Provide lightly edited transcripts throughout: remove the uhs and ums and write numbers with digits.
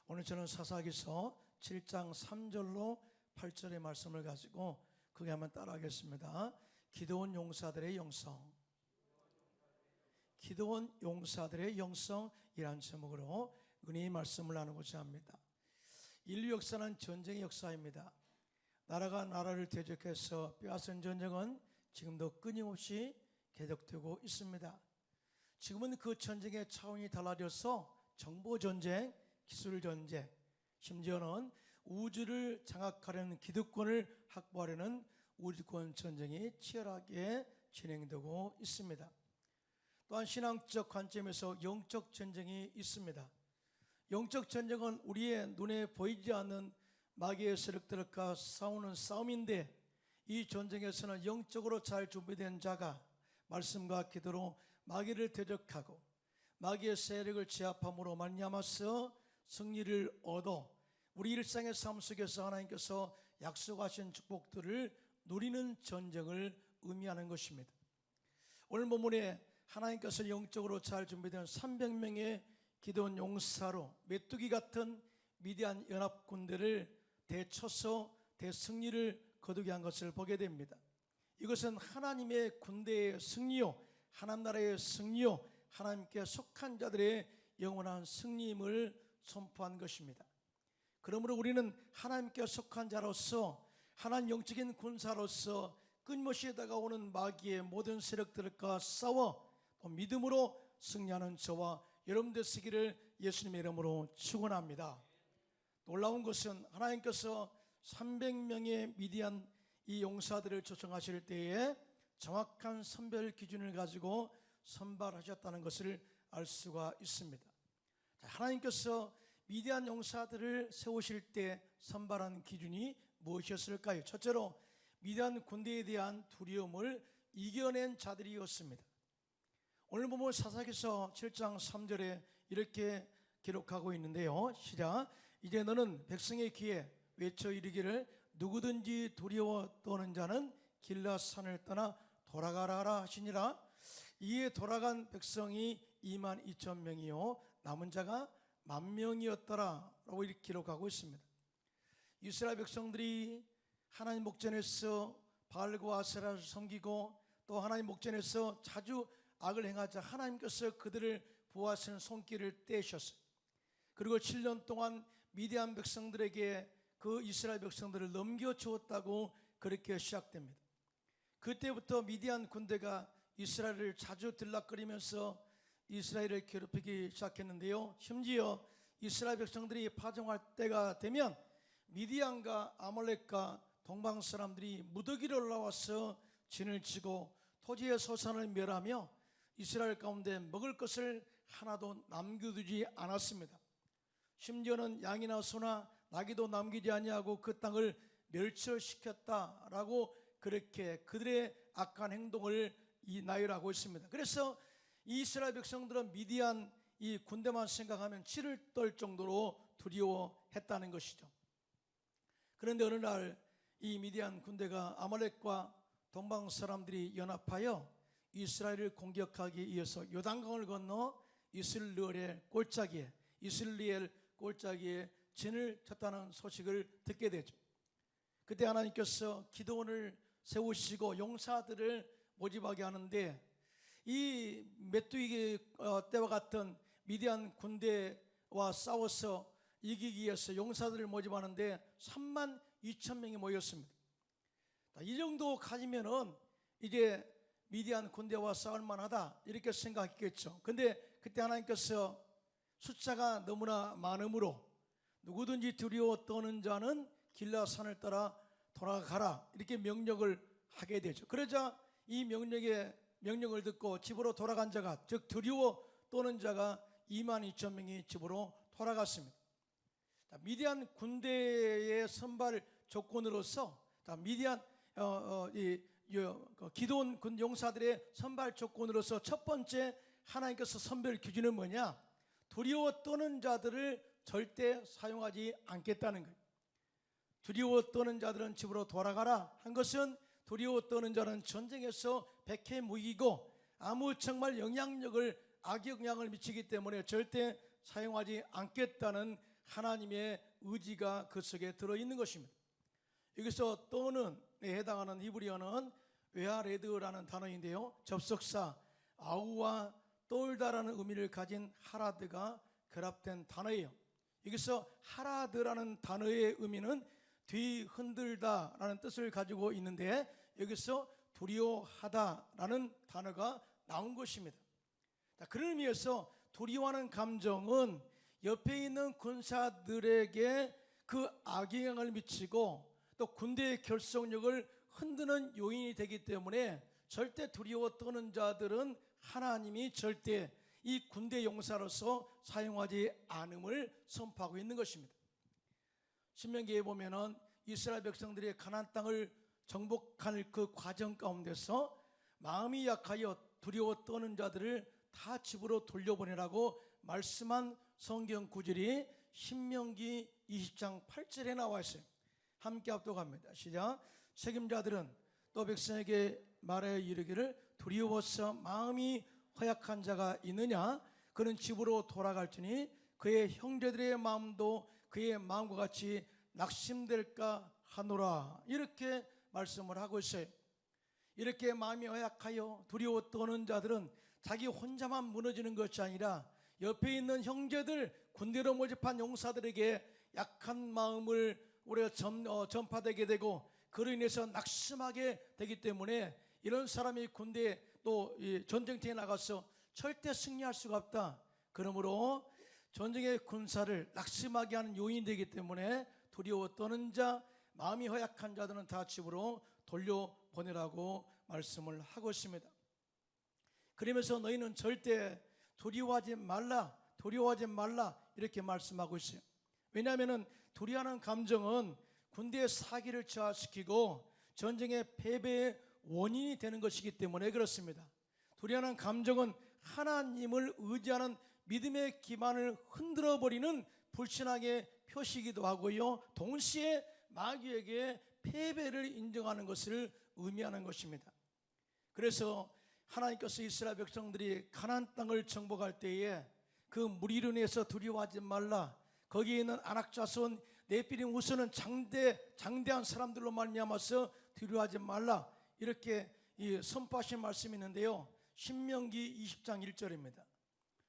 오늘 저는 사사기서 7장 3절로 8절의 말씀을 가지고 그게 한번 따라하겠습니다. 기도원 용사들의 영성, 기도원 용사들의 영성이란 제목으로 은혜의 말씀을 나누고자 합니다. 인류 역사는 전쟁의 역사입니다. 나라가 나라를 대적해서 빼앗은 전쟁은 지금도 끊임없이 계속되고 있습니다. 지금은 그 전쟁의 차원이 달라져서 정보전쟁, 기술전쟁, 심지어는 우주를 장악하려는 기득권을 확보하려는 우주권 전쟁이 치열하게 진행되고 있습니다. 또한 신앙적 관점에서 영적 전쟁이 있습니다. 영적 전쟁은 우리의 눈에 보이지 않는 마귀의 세력들과 싸우는 싸움인데, 이 전쟁에서는 영적으로 잘 준비된 자가 말씀과 기도로 마귀를 대적하고 마귀의 세력을 제압함으로 말미암아서 승리를 얻어 우리 일상의 삶 속에서 하나님께서 약속하신 축복들을 누리는 전쟁을 의미하는 것입니다. 오늘 본문에 하나님께서 영적으로 잘 준비된 300명의 기도원 용사로 메뚜기 같은 미디안 연합 군대를 대쳐서 대승리를 거두게 한 것을 보게 됩니다. 이것은 하나님의 군대의 승리요, 하나님 나라의 승리요, 하나님께 속한 자들의 영원한 승리임을 선포한 것입니다. 그러므로 우리는 하나님께 속한 자로서, 하나님 영적인 군사로서 끊임없이 다가오는 마귀의 모든 세력들과 싸워 또 믿음으로 승리하는 저와 여러분 되시기를 예수님의 이름으로 축원합니다. 놀라운 것은 하나님께서 300명의 미디안 이 용사들을 초청하실 때에 정확한 선별 기준을 가지고 선발하셨다는 것을 알 수가 있습니다. 하나님께서 미디안 용사들을 세우실 때 선발한 기준이 무엇이었을까요? 첫째로 미디안 군대에 대한 두려움을 이겨낸 자들이었습니다. 오늘 보면 사사기서 7장 3절에 이렇게 기록하고 있는데요. 시작. 이제 너는 백성의 귀에 외쳐 이르기를 누구든지 두려워 떠는 자는 길라산을 떠나 돌아가라 하시니라. 이에 돌아간 백성이 22,000명이요 남은 자가 10,000명이었더라 라고 이렇게 기록하고 있습니다. 이스라엘 백성들이 하나님 목전에서 바알과 아세라를 섬기고 또 하나님 목전에서 자주 악을 행하자 하나님께서 그들을 보호하시는 손길을 떼셨어요. 그리고 7년 동안 미디안 백성들에게 그 이스라엘 백성들을 넘겨주었다고 그렇게 시작됩니다. 그때부터 미디안 군대가 이스라엘을 자주 들락거리면서 이스라엘을 괴롭히기 시작했는데요. 심지어 이스라엘 백성들이 파종할 때가 되면 미디안과 아말렉과 동방 사람들이 무더기로 올라와서 진을 치고 토지의 소산을 멸하며 이스라엘 가운데 먹을 것을 하나도 남겨두지 않았습니다. 심지어는 양이나 소나 나귀도 남기지 아니하고 그 땅을 멸절시켰다라고 그렇게 그들의 악한 행동을 나열하고 있습니다. 그래서 이스라엘 백성들은 미디안 이 군대만 생각하면 치를 떨 정도로 두려워했다는 것이죠. 그런데 어느 날 이 미디안 군대가 아말렉과 동방 사람들이 연합하여 이스라엘을 공격하기 위해서 요단강을 건너 이슬리엘 골짜기에 진을 쳤다는 소식을 듣게 되죠. 그때 하나님께서 기도원을 세우시고 용사들을 모집하게 하는데, 이 메뚜기 때와 같은 미디안 군대와 싸워서 이기기 위해서 용사들을 모집하는데 32,000명이 모였습니다. 이 정도 가지면은 이제 미디안 군대와 싸울 만하다 이렇게 생각했겠죠. 근데 그때 하나님께서 숫자가 너무나 많으므로 누구든지 두려워 떠는 자는 길라산을 따라 돌아가라 이렇게 명령을 하게 되죠. 그러자 이 명령을 듣고 집으로 돌아간 자가, 즉 두려워 떠는 자가 22,000명이 집으로 돌아갔습니다. 미디안 군대의 선발 조건으로서 미디안 기도원 군 용사들의 선발 조건으로서 첫 번째 하나님께서 선별 기준은 뭐냐? 두려워 떠는 자들을 절대 사용하지 않겠다는 거예요. 두려워 떠는 자들은 집으로 돌아가라 한 것은, 두려워 떠는 자는 전쟁에서 백해무익이고 아무 정말 악영향을 미치기 때문에 절대 사용하지 않겠다는 하나님의 의지가 그 속에 들어있는 것입니다. 여기서 떠는 에 해당하는 히브리어는 웨아레드라는 단어인데요, 접속사 아우와 떨다라는 의미를 가진 하라드가 결합된 단어예요. 여기서 하라드라는 단어의 의미는 뒤흔들다라는 뜻을 가지고 있는데, 여기서 두려워하다라는 단어가 나온 것입니다. 그런 의미에서 두려워하는 감정은 옆에 있는 군사들에게 그 악영향을 미치고 또 군대의 결속력을 흔드는 요인이 되기 때문에 절대 두려워 떠는 자들은 하나님이 절대 이 군대 용사로서 사용하지 않음을 선포하고 있는 것입니다. 신명기에 보면은 이스라엘 백성들이 가나안 땅을 정복할 그 과정 가운데서 마음이 약하여 두려워 떠는 자들을 다 집으로 돌려보내라고 말씀한 성경 구절이 신명기 20장 8절에 나와 있어요. 함께 합독합니다. 시작. 책임자들은 또 백성에게 말하여 이르기를 두려워서 마음이 허약한 자가 있느냐, 그는 집으로 돌아갈지니 그의 형제들의 마음도 그의 마음과 같이 낙심될까 하노라. 이렇게 말씀을 하고 있어요. 이렇게 마음이 허약하여 두려워 떠는 자들은 자기 혼자만 무너지는 것이 아니라 옆에 있는 형제들, 군대로 모집한 용사들에게 약한 마음을 우리가 전파되게 되고 그로 인해서 낙심하게 되기 때문에 이런 사람이 군대에 또 전쟁터에 나가서 절대 승리할 수가 없다. 그러므로 전쟁의 군사를 낙심하게 하는 요인이 되기 때문에 두려워 떠는 자, 마음이 허약한 자들은 다 집으로 돌려보내라고 말씀을 하고 있습니다. 그러면서 너희는 절대 두려워하지 말라 이렇게 말씀하고 있어요. 왜냐하면 두려워하는 감정은 군대의 사기를 저하시키고 전쟁의 패배의 원인이 되는 것이기 때문에 그렇습니다. 두려워하는 감정은 하나님을 의지하는 믿음의 기반을 흔들어버리는 불신앙의 표시이기도 하고요, 동시에 마귀에게 패배를 인정하는 것을 의미하는 것입니다. 그래서 하나님께서 이스라엘 백성들이 가나안 땅을 정복할 때에 그 무리로 인해서 두려워하지 말라, 거기에 있는 아낙 자손 네피림 후손은 장대한 사람들로 말미암아서 두려워하지 말라, 이렇게 선포하신 말씀이 있는데요, 신명기 20장 1절입니다.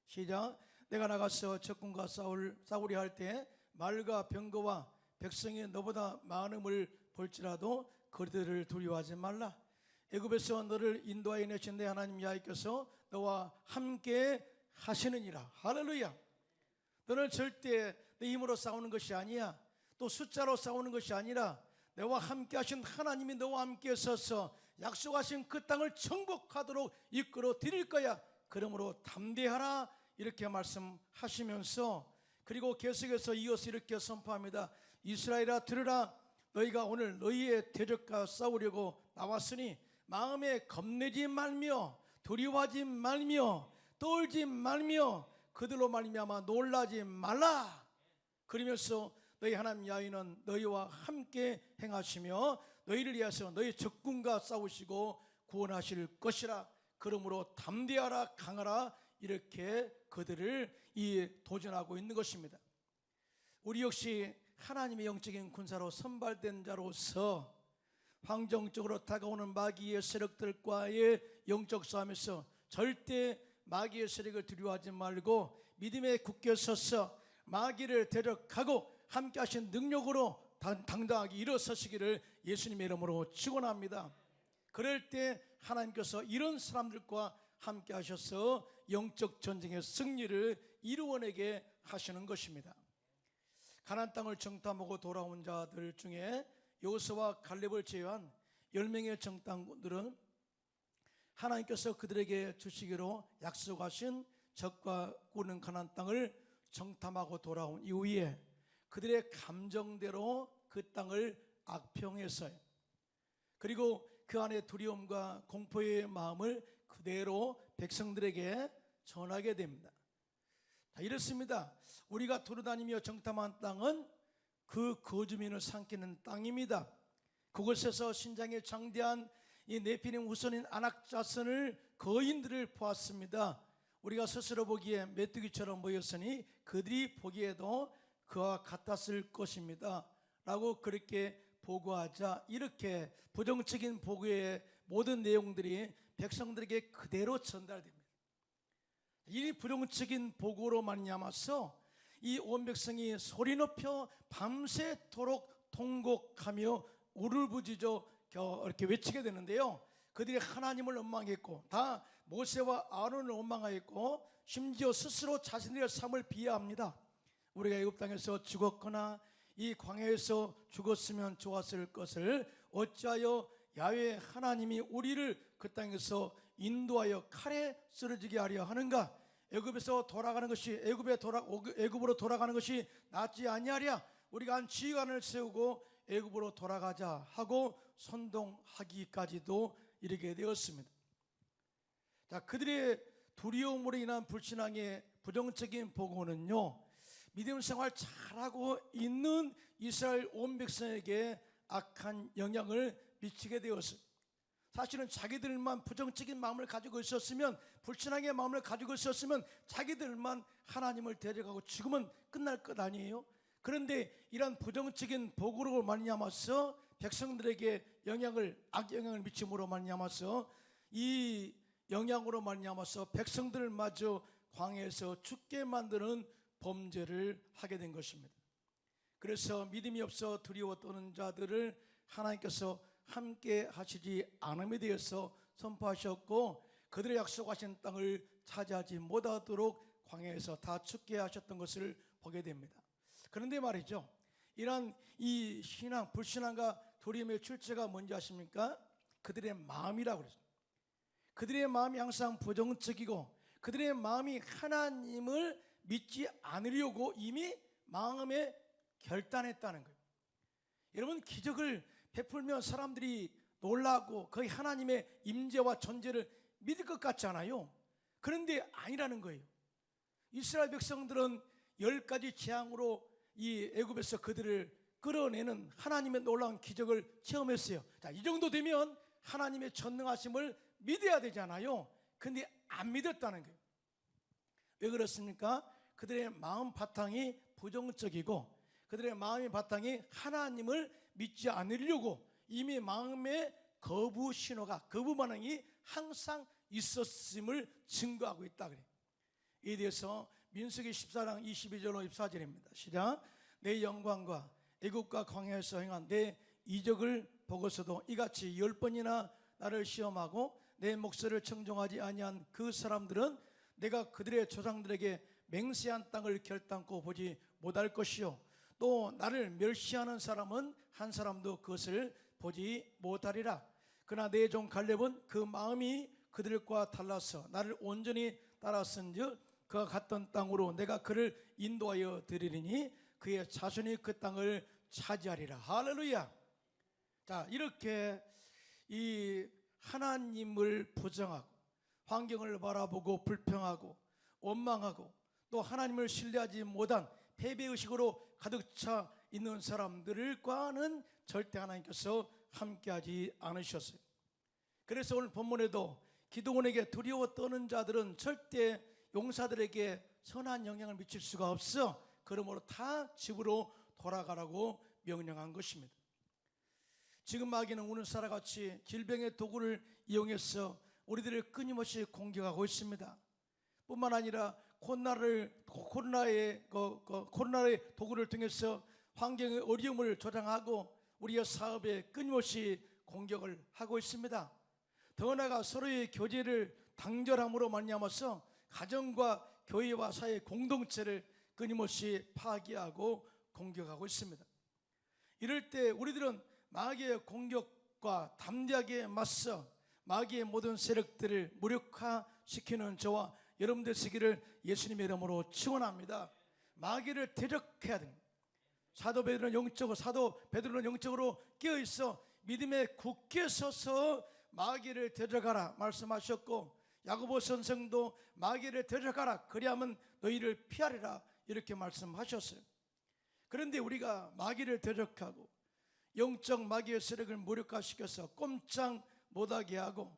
시작. 내가 나가서 적군과 싸우려 할 때 말과 병거와 백성이 너보다 많음을 볼지라도 그들을 두려워하지 말라. 애굽에서 너를 인도하여 내신 내 하나님 여호와께서 너와 함께 하시느니라. 할렐루야. 너는 절대 내 힘으로 싸우는 것이 아니야, 또 숫자로 싸우는 것이 아니라 너와 함께 하신 하나님이 너와 함께 서서 약속하신 그 땅을 정복하도록 이끌어 드릴 거야. 그러므로 담대하라, 이렇게 말씀하시면서, 그리고 계속해서 이어서 이렇게 선포합니다. 이스라엘아 들으라, 너희가 오늘 너희의 대적과 싸우려고 나왔으니 마음에 겁내지 말며 두려워하지 말며 떨지 말며 그들로 말미암아 놀라지 말라. 그러면서 너희 하나님 야훼는 너희와 함께 행하시며 너희를 위하여 너희 적군과 싸우시고 구원하실 것이라. 그러므로 담대하라, 강하라, 이렇게 그들을 도전하고 있는 것입니다. 우리 역시 하나님의 영적인 군사로 선발된 자로서 환경적으로 다가오는 마귀의 세력들과의 영적 싸움에서 절대 마귀의 세력을 두려워하지 말고 믿음에 굳게 서서 마귀를 대적하고 함께 하신 능력으로 당당하게 일어서시기를 예수님의 이름으로 축원합니다. 그럴 때 하나님께서 이런 사람들과 함께 하셔서 영적 전쟁의 승리를 이루어내게 하시는 것입니다. 가나안 땅을 정탐하고 돌아온 자들 중에 여호수아와 갈렙을 제외한 10명의 정탐꾼들은 하나님께서 그들에게 주시기로 약속하신 적과 꾸는 가나안 땅을 정탐하고 돌아온 이후에 그들의 감정대로 그 땅을 악평했어요. 그리고 그 안에 두려움과 공포의 마음을 그대로 백성들에게 전하게 됩니다. 이렇습니다. 우리가 돌아다니며 정탐한 땅은 그 거주민을 삼키는 땅입니다. 그곳에서 신장에 장대한 이 네피림 후손인 아낙 자손을 거인들을 보았습니다. 우리가 스스로 보기에 메뚜기처럼 보였으니 그들이 보기에도 그와 같았을 것입니다 라고 그렇게 보고하자, 이렇게 부정적인 보고의 모든 내용들이 백성들에게 그대로 전달됩니다. 이 부정적인 보고로 말미암아서 이 온 백성이 소리 높여 밤새도록 통곡하며 울부짖어 이렇게 외치게 되는데요, 그들이 하나님을 원망했고 다 모세와 아론을 원망하였고 심지어 스스로 자신들의 삶을 비하합니다. 우리가 애굽 땅에서 죽었거나 이 광야에서 죽었으면 좋았을 것을 어찌하여 야훼 하나님이 우리를 그 땅에서 인도하여 칼에 쓰러지게 하려 하는가? 애굽에서 돌아가는 것이 애굽으로 돌아가는 것이 낫지 아니하랴? 우리가 한 지휘관을 세우고 애굽으로 돌아가자 하고 선동하기까지도 이르게 되었습니다. 자, 그들의 두려움으로 인한 불신앙의 부정적인 보고는요, 믿음 생활 잘하고 있는 이스라엘 온 백성에게 악한 영향을 미치게 되었습니다. 사실은 자기들만 부정적인 마음을 가지고 있었으면, 불신앙의 마음을 가지고 있었으면 자기들만 하나님을 데려가고 죽으면 끝날 것 아니에요? 그런데 이런 부정적인 보고로 말미암아서 백성들에게 악영향을 미침으로 말미암아서 이 영향으로 말미암아서 백성들을 마저 광야에서 죽게 만드는 범죄를 하게 된 것입니다. 그래서 믿음이 없어 두려워 떠는 자들을 하나님께서 함께 하시지 않음에 대해서 선포하셨고, 그들의 약속하신 땅을 차지하지 못하도록 광야에서 다 죽게 하셨던 것을 보게 됩니다. 그런데 말이죠, 이러한 이 신앙, 불신앙과 두려움의 출처가 뭔지 아십니까? 그들의 마음이라고 그랬습니다. 그들의 마음이 항상 부정적이고 그들의 마음이 하나님을 믿지 않으려고 이미 마음에 결단했다는 거예요. 여러분, 기적을 베풀면 사람들이 놀라고 거의 하나님의 임재와 존재를 믿을 것 같잖아요. 그런데 아니라는 거예요. 이스라엘 백성들은 10가지 재앙으로 이 애굽에서 그들을 끌어내는 하나님의 놀라운 기적을 체험했어요. 자, 이 정도 되면 하나님의 전능하심을 믿어야 되잖아요. 근데 안 믿었다는 거예요. 왜 그렇습니까? 그들의 마음 바탕이 부정적이고 그들의 마음의 바탕이 하나님을 믿지 않으려고 이미 마음의 거부 신호가, 거부 반응이 항상 있었음을 증거하고 있다 그래요. 이에 대해서 민수기 14장 22절로 24절입니다. 시작. 내 영광과 애굽과 광야에서 행한 내 이적을 보고서도 이같이 10번이나 나를 시험하고 내 목소리를 청종하지 아니한 그 사람들은 내가 그들의 조상들에게 맹세한 땅을 결단코 보지 못할 것이요, 또 나를 멸시하는 사람은 한 사람도 그것을 보지 못하리라. 그러나 내 종 갈렙은 그 마음이 그들과 달라서 나를 온전히 따랐은즉 그가 갔던 땅으로 내가 그를 인도하여 드리리니 그의 자손이 그 땅을 차지하리라. 할렐루야. 자, 이렇게 이 하나님을 부정하고 환경을 바라보고 불평하고 원망하고 또 하나님을 신뢰하지 못한 패배의식으로 가득 차 있는 사람들과는 절대 하나님께서 함께하지 않으셨어요. 그래서 오늘 본문에도 기드온에게 두려워 떠는 자들은 절대 용사들에게 선한 영향을 미칠 수가 없어, 그러므로 다 집으로 돌아가라고 명령한 것입니다. 지금 마귀는 오늘사라 같이 질병의 도구를 이용해서 우리들을 끊임없이 공격하고 있습니다. 뿐만 아니라 코로나의 도구를 통해서 환경의 어려움을 조장하고 우리의 사업에 끊임없이 공격을 하고 있습니다. 더 나아가 서로의 교제를 단절함으로 말미암아서 가정과 교회와 사회 공동체를 끊임없이 파괴하고 공격하고 있습니다. 이럴 때 우리들은 마귀의 공격과 담대하게 맞서 마귀의 모든 세력들을 무력화시키는 저와 여러분들 되시기를 예수님의 이름으로 축원합니다. 마귀를 대적해야 됩니다. 사도 베드로는 영적으로 깨어있어 믿음에 굳게 서서 마귀를 대적하라 말씀하셨고, 야고보 선생도 마귀를 대적하라 그리하면 너희를 피하리라 이렇게 말씀하셨어요. 그런데 우리가 마귀를 대적하고 영적 마귀의 세력을 무력화시켜서 꼼짝 못하게 하고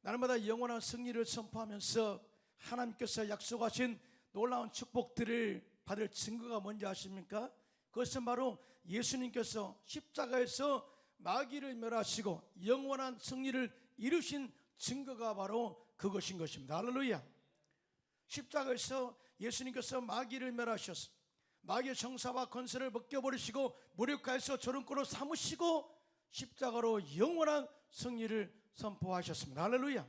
날마다 영원한 승리를 선포하면서 하나님께서 약속하신 놀라운 축복들을 받을 증거가 뭔지 아십니까? 그것은 바로 예수님께서 십자가에서 마귀를 멸하시고 영원한 승리를 이루신 증거가 바로 그것인 것입니다. 할렐루야. 십자가에서 예수님께서 마귀를 멸하셨습니다. 마귀의 정사와 권세를 벗겨버리시고 무력화해서 저른꼴로 삼으시고 십자가로 영원한 승리를 선포하셨습니다. 할렐루야.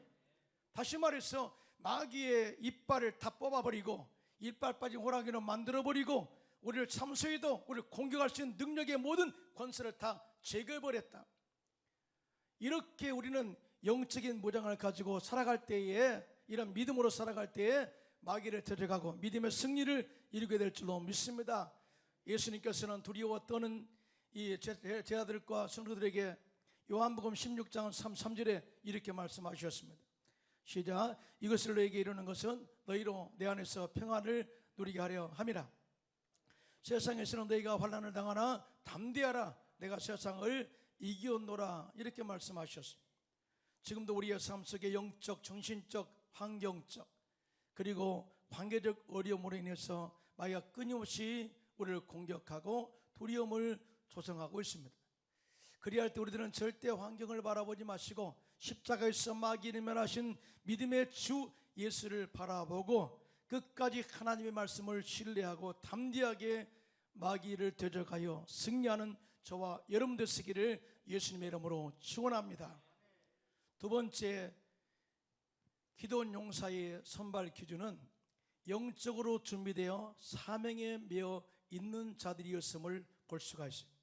다시 말해서 마귀의 이빨을 다 뽑아버리고 이빨 빠진 호랑이로 만들어버리고 우리를 참소해도 우리를 공격할 수 있는 능력의 모든 권세를 다 제거해버렸다. 이렇게 우리는 영적인 무장을 가지고 살아갈 때에, 이런 믿음으로 살아갈 때에 마귀를 데려가고 믿음의 승리를 이루게 될 줄로 믿습니다. 예수님께서는 두려워 떠는 이 제자들과 성도들에게 요한복음 16장 3절에 이렇게 말씀하셨습니다. 시작. 이것을 너에게 이루는 것은 너희로 내 안에서 평안을 누리게 하려 함이라. 세상에서는 너희가 환난을 당하나 담대하라. 내가 세상을 이기었노라. 이렇게 말씀하셨습니다. 지금도 우리의 삶 속에 영적, 정신적, 환경적 그리고 관계적 어려움으로 인해서 마귀가 끊임없이 우리를 공격하고 두려움을 조성하고 있습니다. 그리할 때 우리들은 절대 환경을 바라보지 마시고 십자가에서 마귀를 멸하신 믿음의 주 예수를 바라보고 끝까지 하나님의 말씀을 신뢰하고 담대하게 마귀를 대적하여 승리하는 저와 여러분 되시기를 예수님의 이름으로 축원합니다. 두 번째, 기도원 용사의 선발 기준은 영적으로 준비되어 사명에 매여 있는 자들이었음을 볼 수가 있습니다.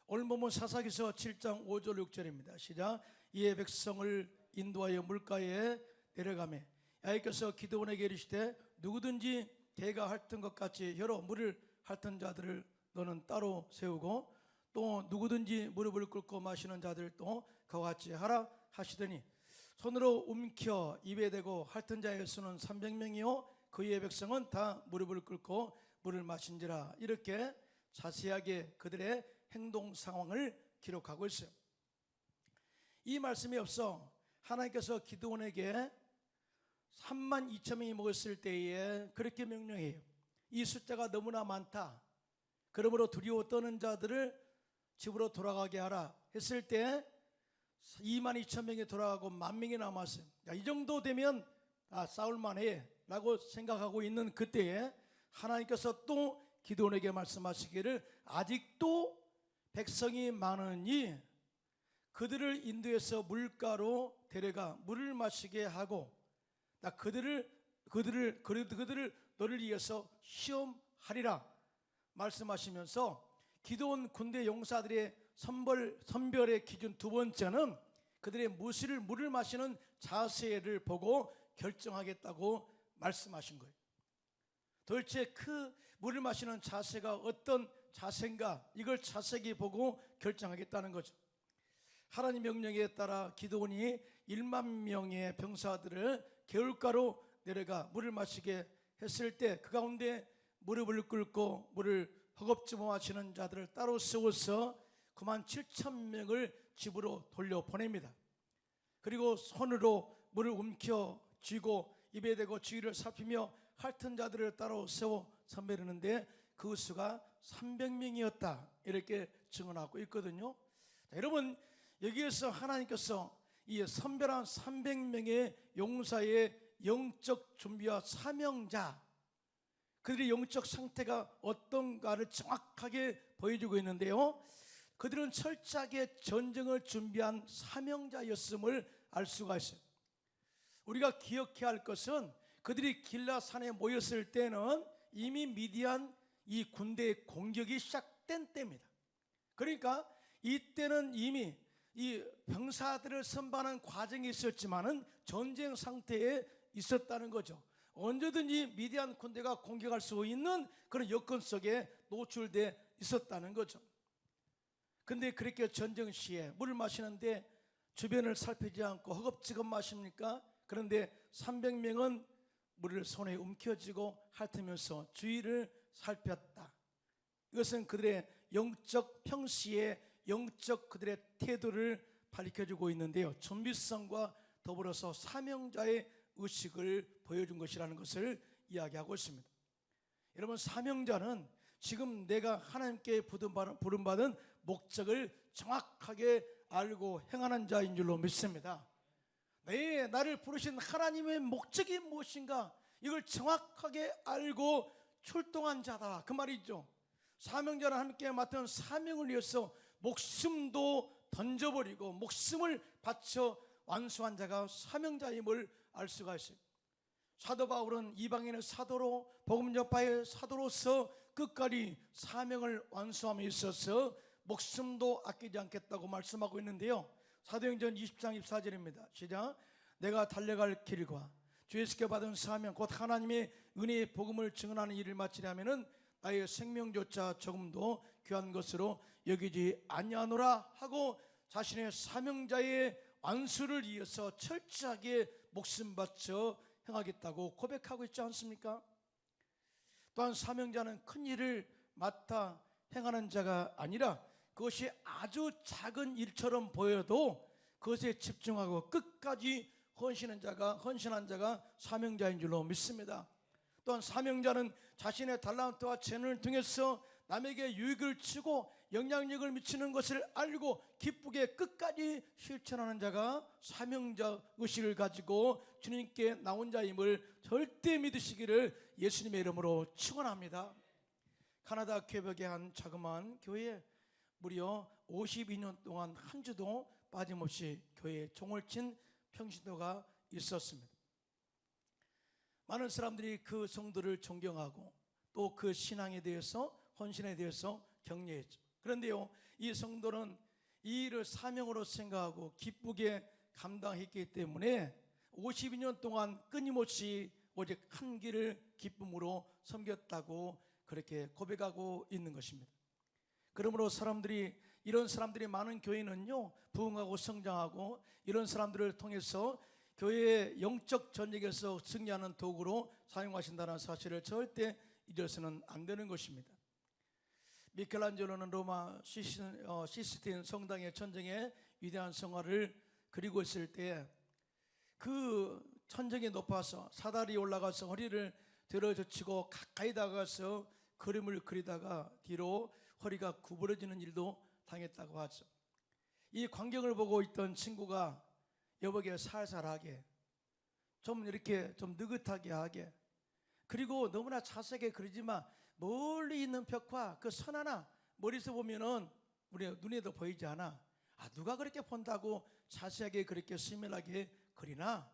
오늘 본문 사사기서 7장 5절 6절입니다. 시작. 이에 백성을 인도하여 물가에 내려가매 야훼께서 기드온에게 이르시되 누구든지 대가 핥은 것 같이 혀로 물을 핥은 자들을 너는 따로 세우고 또 누구든지 무릎을 꿇고 마시는 자들도 그와 같이 하라 하시더니 손으로 움켜 입에 대고 핥은 자의 수는 300명이요 그의 백성은 다 무릎을 꿇고 물을 마신지라. 이렇게 자세하게 그들의 행동 상황을 기록하고 있어요. 이 말씀이 없어 하나님께서 기드온에게 32,000명이 먹었을 때에 그렇게 명령해요. 이 숫자가 너무나 많다. 그러므로 두려워 떠는 자들을 집으로 돌아가게 하라 했을 때 22,000명이 돌아가고 10,000명이 남았어요. 이 정도 되면 싸울만해 라고 생각하고 있는 그때에 하나님께서 또 기드온에게 말씀하시기를 아직도 백성이 많으니 그들을 인도해서 물가로 데려가 물을 마시게 하고 그들을 너를 위해서 시험하리라 말씀하시면서 기드온 군대 용사들의 선별의 기준 두 번째는 그들의 물을 마시는 자세를 보고 결정하겠다고 말씀하신 거예요. 도대체 그 물을 마시는 자세가 어떤 자세인가, 이걸 자세히 보고 결정하겠다는 거죠. 하나님 명령에 따라 기드온이 10,000명의 병사들을 개울가로 내려가 물을 마시게 했을 때 그 가운데 무릎을 꿇고 물을 허겁지겁 마시는 자들을 따로 세워서 97,000명을 집으로 돌려보냅니다. 그리고 손으로 물을 움켜 쥐고 입에 대고 주위를 살피며 핥은 자들을 따로 세워 선별하는데 그 수가 300명이었다 이렇게 증언하고 있거든요. 자, 여러분 여기에서 하나님께서 이 선별한 300명의 용사의 영적 준비와 사명자, 그들의 영적 상태가 어떤가를 정확하게 보여주고 있는데요. 그들은 철저하게 전쟁을 준비한 사명자였음을 알 수가 있어요. 우리가 기억해야 할 것은 그들이 길라산에 모였을 때는 이미 미디안 이 군대의 공격이 시작된 때입니다. 그러니까 이때는 이미 이 병사들을 선발하는 과정이 있었지만은 전쟁 상태에 있었다는 거죠. 언제든지 미디안 군대가 공격할 수 있는 그런 여건 속에 노출돼 있었다는 거죠. 근데 그렇게 전쟁 시에 물을 마시는데 주변을 살피지 않고 허겁지겁 마십니까? 그런데 300명은 물을 손에 움켜쥐고 핥으면서 주위를 살폈다. 이것은 그들의 영적 평시의 영적 그들의 태도를 밝혀주고 있는데요. 준비성과 더불어서 사명자의 의식을 보여준 것이라는 것을 이야기하고 있습니다. 여러분, 사명자는 지금 내가 하나님께 부름받은 목적을 정확하게 알고 행하는 자인 줄로 믿습니다. 나를 부르신 하나님의 목적이 무엇인가, 이걸 정확하게 알고 출동한 자다, 그 말이죠. 사명자는 하나님께 맡은 사명을 위해서 목숨도 던져버리고 목숨을 바쳐 완수한 자가 사명자임을 알 수가 있어요. 사도 바울은 이방인의 사도로, 복음 전파의 사도로서 끝까지 사명을 완수함에 있어서 목숨도 아끼지 않겠다고 말씀하고 있는데요. 사도행전 20장 24절입니다. 시작. 내가 달려갈 길과 주 예수께 받은 사명 곧 하나님의 은혜의 복음을 증언하는 일을 마치려면은 나의 생명조차 조금도 귀한 것으로 여기지 아니하노라 하고 자신의 사명자의 완수를 위해서 철저하게 목숨 바쳐 행하겠다고 고백하고 있지 않습니까? 또한 사명자는 큰 일을 맡아 행하는 자가 아니라 그것이 아주 작은 일처럼 보여도 그것에 집중하고 끝까지 헌신한 자가 사명자인 줄로 믿습니다. 또한 사명자는 자신의 달란트와 재능을 통해서 남에게 유익을 주고 영향력을 미치는 것을 알고 기쁘게 끝까지 실천하는 자가 사명자 의식을 가지고 주님께 나온 자임을 절대 믿으시기를 예수님의 이름으로 축원합니다. 카나다 퀘벡의 한 자그마한 교회에 무려 52년 동안 한 주도 빠짐없이 교회에 종을 친 평신도가 있었습니다. 많은 사람들이 그 성도를 존경하고 또 그 신앙에 대해서, 헌신에 대해서 격려했죠. 그런데요, 이 성도는 이 일을 사명으로 생각하고 기쁘게 감당했기 때문에 52년 동안 끊임없이 오직 한 길을 기쁨으로 섬겼다고 그렇게 고백하고 있는 것입니다. 그러므로 이런 사람들이 많은 교회는요, 부흥하고 성장하고 이런 사람들을 통해서 교회의 영적 전쟁에서 승리하는 도구로 사용하신다는 사실을 절대 잊어서는 안 되는 것입니다. 미켈란젤로는 로마 시스틴 성당의 천정에 위대한 성화를 그리고 있을 때 그 천정이 높아서 사다리 올라가서 허리를 들어젖히고 가까이 다가가서 그림을 그리다가 뒤로 허리가 구부러지는 일도 당했다고 하죠. 이 광경을 보고 있던 친구가 여보게 살살하게, 좀 이렇게 좀 느긋하게 하게, 그리고 너무나 자세하게 그리지 마. 멀리 있는 벽화 그 선 하나 머리에서 보면은 우리 눈에도 보이지 않아. 누가 그렇게 본다고 자세하게 그렇게 세밀하게 그리나?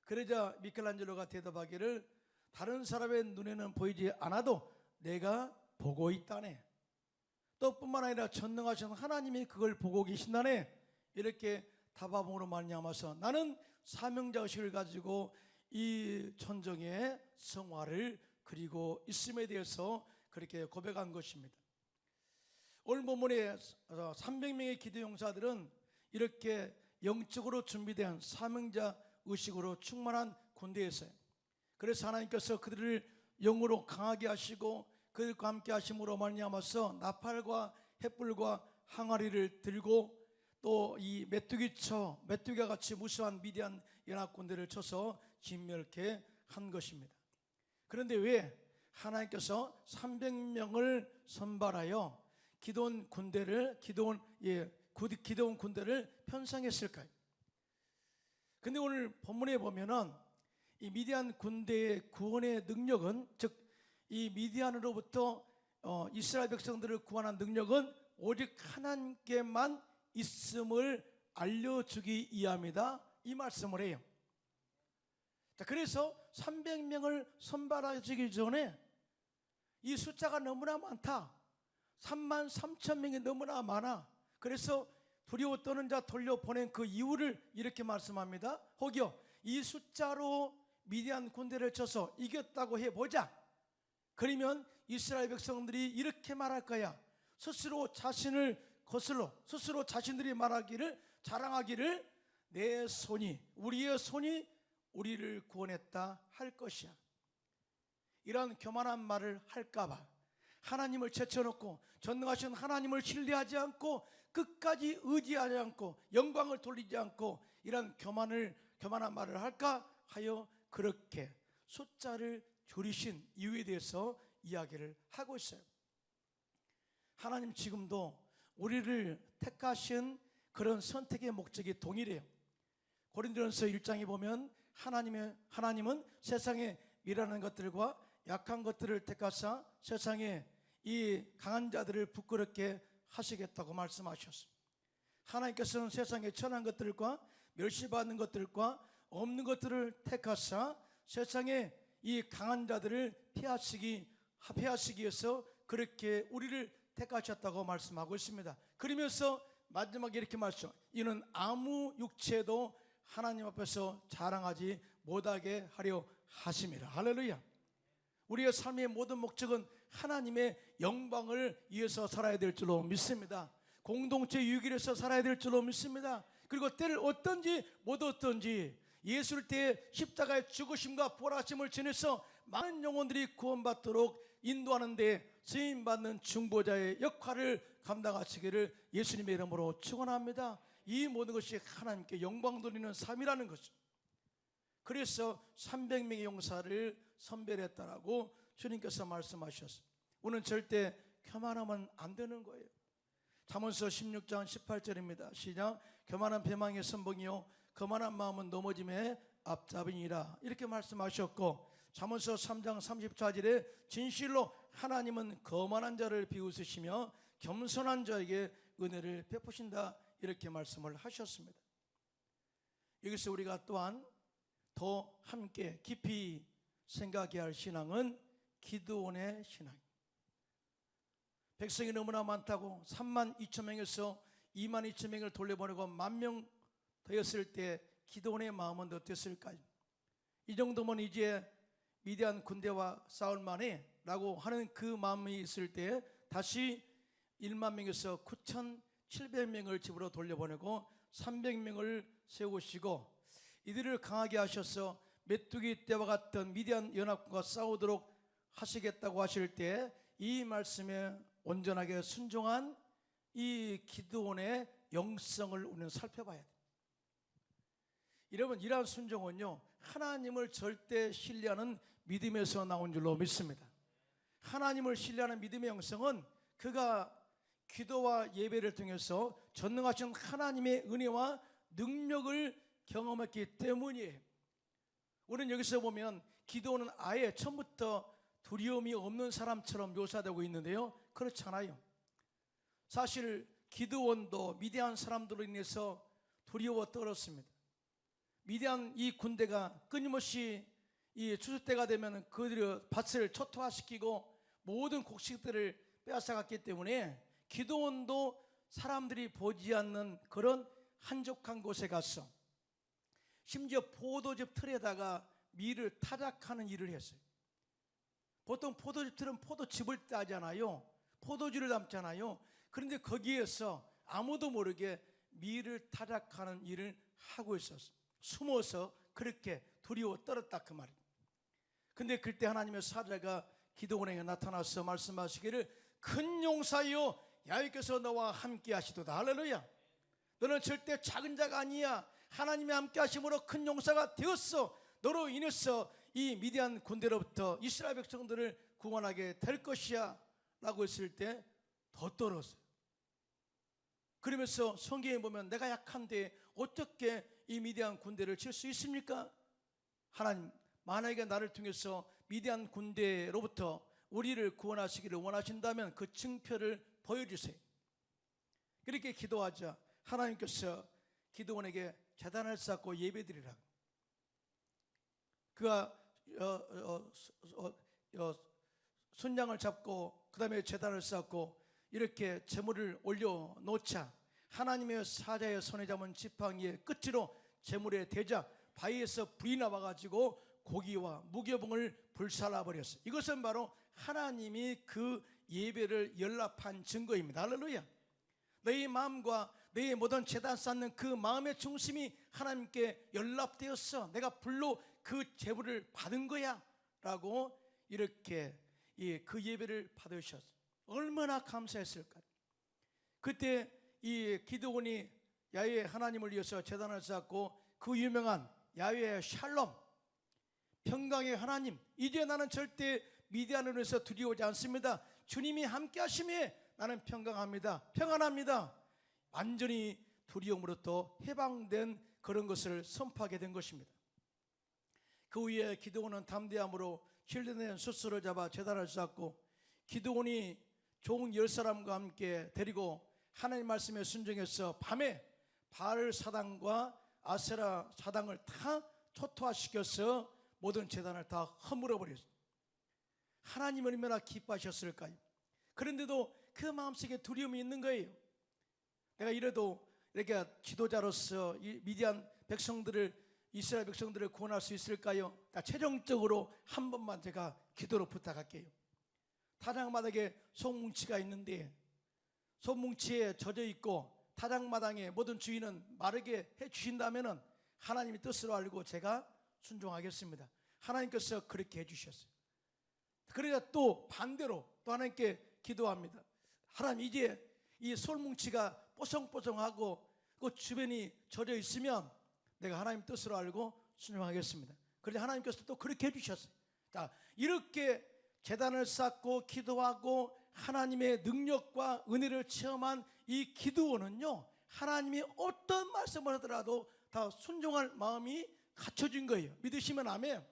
그러자 미켈란젤로가 대답하기를 다른 사람의 눈에는 보이지 않아도 내가 보고 있다네. 또 뿐만 아니라 전능하신 하나님이 그걸 보고 계신다네. 이렇게 답함으로 말미암아서 나는 사명자의식을 가지고 이 천정의 성화를 그리고 있음에 대해서 그렇게 고백한 것입니다. 오늘 본문에 300명의 기도용사들은 이렇게 영적으로 준비된 사명자 의식으로 충만한 군대였어요. 그래서 하나님께서 그들을 영으로 강하게 하시고 그들과 함께 하심으로 말미암아서 나팔과 횃불과 항아리를 들고 또 이 메뚜기와 같이 무수한 미디안 연합군대를 쳐서 진멸케 한 것입니다. 그런데 왜 하나님께서 300명을 선발하여 기드온 군대를 편성했을까요? 근데 오늘 본문에 보면은 이 미디안 군대의 구원의 능력은, 즉 이 미디안으로부터 이스라엘 백성들을 구원한 능력은 오직 하나님께만 있음을 알려주기 위함이다, 이 말씀을 해요. 자, 그래서 300명을 선발하기 전에 이 숫자가 너무나 많다. 33,000명이 너무나 많아. 그래서 두려워 떠는 자 돌려보낸 그 이유를 이렇게 말씀합니다. 혹여 이 숫자로 미디안 군대를 쳐서 이겼다고 해보자. 그러면 이스라엘 백성들이 이렇게 말할 거야. 스스로 자신을 거슬러 스스로 자신들이 자랑하기를 우리의 손이 우리를 구원했다 할 것이야. 이런 교만한 말을 할까봐 하나님을 제쳐놓고 전능하신 하나님을 신뢰하지 않고 끝까지 의지하지 않고 영광을 돌리지 않고 이런 교만한 말을 할까 하여 그렇게 숫자를 줄이신 이유에 대해서 이야기를 하고 있어요. 하나님 지금도 우리를 택하신 그런 선택의 목적이 동일해요. 고린도전서 1장에 보면 하나님은 세상에 미련한 것들과 약한 것들을 택하사 세상에 이 강한 자들을 부끄럽게 하시겠다고 말씀하셨습니다. 하나님께서는 세상에 천한 것들과 멸시받는 것들과 없는 것들을 택하사 세상에 이 강한 자들을 피하시기 위해서 그렇게 우리를 택하셨다고 말씀하고 있습니다. 그러면서 마지막에 이렇게 말씀, 이는 아무 육체도 하나님 앞에서 자랑하지 못하게 하려 하심이라. 할렐루야. 우리의 삶의 모든 목적은 하나님의 영광을 위해서 살아야 될 줄로 믿습니다. 공동체 유익을 위해서 살아야 될 줄로 믿습니다. 그리고 때를 어떤지 못 어떤지 예수를 때에 십자가의 죽으심과 부활하심을 지내서 많은 영혼들이 구원받도록 인도하는 데 쓰임받는 중보자의 역할을 감당하시기를 예수님의 이름으로 축원합니다. 이 모든 것이 하나님께 영광 돌리는 삶이라는 것이죠. 그래서 300명의 용사를 선별했다라고 주님께서 말씀하셨습니다. 우리는 절대 교만하면 안 되는 거예요. 잠언서 16장 18절입니다. 시작. 교만한 배망의 선봉이요 거만한 마음은 넘어짐의 앞잡이니라. 이렇게 말씀하셨고, 잠언서 3장 34절에 진실로 하나님은 거만한 자를 비웃으시며 겸손한 자에게 은혜를 베푸신다. 이렇게 말씀을 하셨습니다. 여기서 우리가 또한 더 함께 깊이 생각해야 할 신앙은 기드온의 신앙입니다. 백성이 너무나 많다고 3만 2천 명에서 2만 2천 명을 돌려보내고 10,000명 되었을 때 기드온의 마음은 어땠을까요? 이 정도면 이제 미디안 군대와 싸울 만해 라고 하는 그 마음이 있을 때 다시 1만 명에서 9,700명을 집으로 돌려보내고 300명을 세우시고 이들을 강하게 하셔서 메뚜기 떼와 같은 미디안 연합군과 싸우도록 하시겠다고 하실 때 이 말씀에 온전하게 순종한 이 기드온의 영성을 우리는 살펴봐야 돼요. 여러분, 이러한 순종은요 하나님을 절대 신뢰하는 믿음에서 나온 줄로 믿습니다. 하나님을 신뢰하는 믿음의 영성은 그가 기도와 예배를 통해서 전능하신 하나님의 은혜와 능력을 경험했기 때문이에요. 우리는 여기서 보면 기드온은 아예 처음부터 두려움이 없는 사람처럼 묘사되고 있는데요, 그렇지 않아요. 사실 기드온도 미디안 사람들로 인해서 두려워 떨었습니다. 미디안 이 군대가 끊임없이 이 추수 때가 되면 그들의 밭을 초토화시키고 모든 곡식들을 빼앗아갔기 때문에 기드온도 사람들이 보지 않는 그런 한적한 곳에 가서 심지어 포도즙 틀에다가 밀을 타작하는 일을 했어요. 보통 포도즙 틀은 포도즙을 따잖아요. 포도주를 담잖아요. 그런데 거기에서 아무도 모르게 밀을 타작하는 일을 하고 있었어요. 숨어서 그렇게 두려워 떨었다 그 말입니다. 근데 그때 하나님의 사자가 기드온에게 나타나서 말씀하시기를 큰 용사여 야훼께서 너와 함께 하시도다. 할렐루야. 너는 절대 작은 자가 아니야. 하나님이 함께 하심으로 큰 용사가 되었어. 너로 인해서 이 미디안 군대로부터 이스라엘 백성들을 구원하게 될 것이야 라고 했을 때 더 떨었어요. 그러면서 성경에 보면 내가 약한데 어떻게 이 미디안 군대를 칠 수 있습니까? 하나님, 만약에 나를 통해서 미디안 군대로부터 우리를 구원하시기를 원하신다면 그 증표를 보여주세요. 그렇게 기도하자 하나님께서 기드온에게 제단을 쌓고 예배드리라. 그가 순양을 잡고 그 다음에 제단을 쌓고 이렇게 제물을 올려놓자 하나님의 사자의 손에 잡은 지팡이의 끝으로 제물에 대자 바위에서 불이 나와가지고 고기와 무교봉을 불살라버렸어요. 이것은 바로 하나님이 그 예배를 연락한 증거입니다. 할렐루야. 너희 마음과 너희 모든 제단 쌓는 그 마음의 중심이 하나님께 연락되었어. 내가 불로 그 제물을 받은 거야 라고 이렇게 그 예배를 받으셨어요. 얼마나 감사했을까. 그때 이 기드온이 야훼 하나님을 위해서 제단을 쌓고 그 유명한 야훼의 샬롬 평강의 하나님, 이제 나는 절대 미디안으로 해서 두려워하지 않습니다. 주님이 함께 하심에 나는 평강합니다. 평안합니다. 완전히 두려움으로부터 해방된 그런 것을 선포하게 된 것입니다. 그 후에 기드온은 담대함으로 힐드된 숫수를 잡아 제단을 쌓고, 기드온이 종 10사람과 함께 데리고 하나님 말씀에 순종해서 밤에 바알 사당과 아세라 사당을 다 초토화시켜서 모든 제단을 다 허물어 버렸어요. 하나님은 얼마나 기뻐하셨을까요? 그런데도 그 마음속에 두려움이 있는 거예요. 내가 이래도 이렇게 지도자로서 이 미디안 백성들을, 이스라엘 백성들을 구원할 수 있을까요? 최종적으로 한 번만 제가 기도로 부탁할게요. 타작마당에 소뭉치가 있는데 소뭉치에 젖어 있고 타작마당의 모든 주인은 마르게 해주신다면 하나님의 뜻으로 알고 제가 순종하겠습니다. 하나님께서 그렇게 해주셨어요. 그러니까 또 반대로 또 하나님께 기도합니다. 하나님, 이제 이 솔뭉치가 뽀송뽀송하고 그 주변이 젖어 있으면 내가 하나님 뜻으로 알고 순종하겠습니다. 그런데 하나님께서 또 그렇게 해주셨어요. 자, 이렇게 제단을 쌓고 기도하고 하나님의 능력과 은혜를 체험한 이 기드온은요, 하나님이 어떤 말씀을 하더라도 다 순종할 마음이 갖춰진 거예요. 믿으시면 아멘.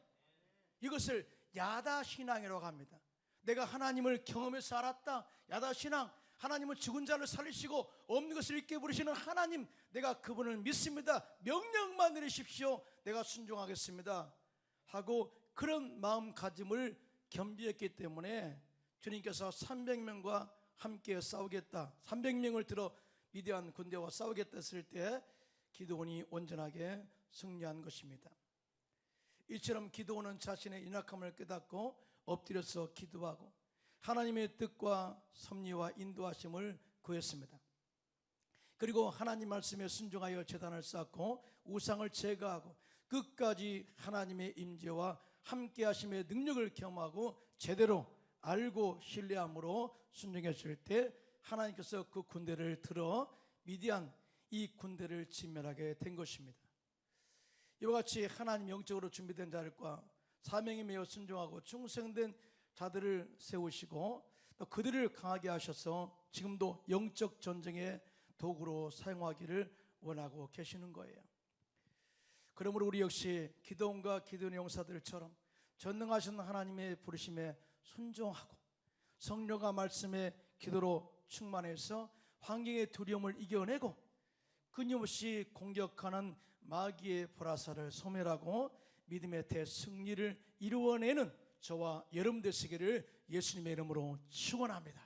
이것을 야다신앙이라고 합니다. 내가 하나님을 경험해서 알았다. 야다신앙, 하나님은 죽은 자를 살리시고 없는 것을 있게 부르시는 하나님, 내가 그분을 믿습니다. 명령만 내리십시오. 내가 순종하겠습니다 하고 그런 마음가짐을 겸비했기 때문에 주님께서 300명과 함께 싸우겠다, 300명을 들어 미디안 군대와 싸우겠다 했을 때 기드온이 온전하게 승리한 것입니다. 이처럼 기드온은 자신의 연약함을 깨닫고 엎드려서 기도하고 하나님의 뜻과 섭리와 인도하심을 구했습니다. 그리고 하나님 말씀에 순종하여 제단을 쌓고 우상을 제거하고 끝까지 하나님의 임재와 함께 하심의 능력을 경험하고 제대로 알고 신뢰함으로 순종했을 때 하나님께서 그 군대를 들어 미디안 이 군대를 진멸하게 된 것입니다. 이와 같이 하나님 영적으로 준비된 자들과 사명에 매여 순종하고 충성된 자들을 세우시고 또 그들을 강하게 하셔서 지금도 영적 전쟁의 도구로 사용하기를 원하고 계시는 거예요. 그러므로 우리 역시 기드온과 기드온의 용사들처럼 전능하신 하나님의 부르심에 순종하고 성령과 말씀의 기도로 충만해서 환경의 두려움을 이겨내고 끊임없이 공격하는 마귀의 보라사를 소멸하고 믿음의 대승리를 이루어내는 저와 여러분 되시기를 예수님의 이름으로 축원합니다.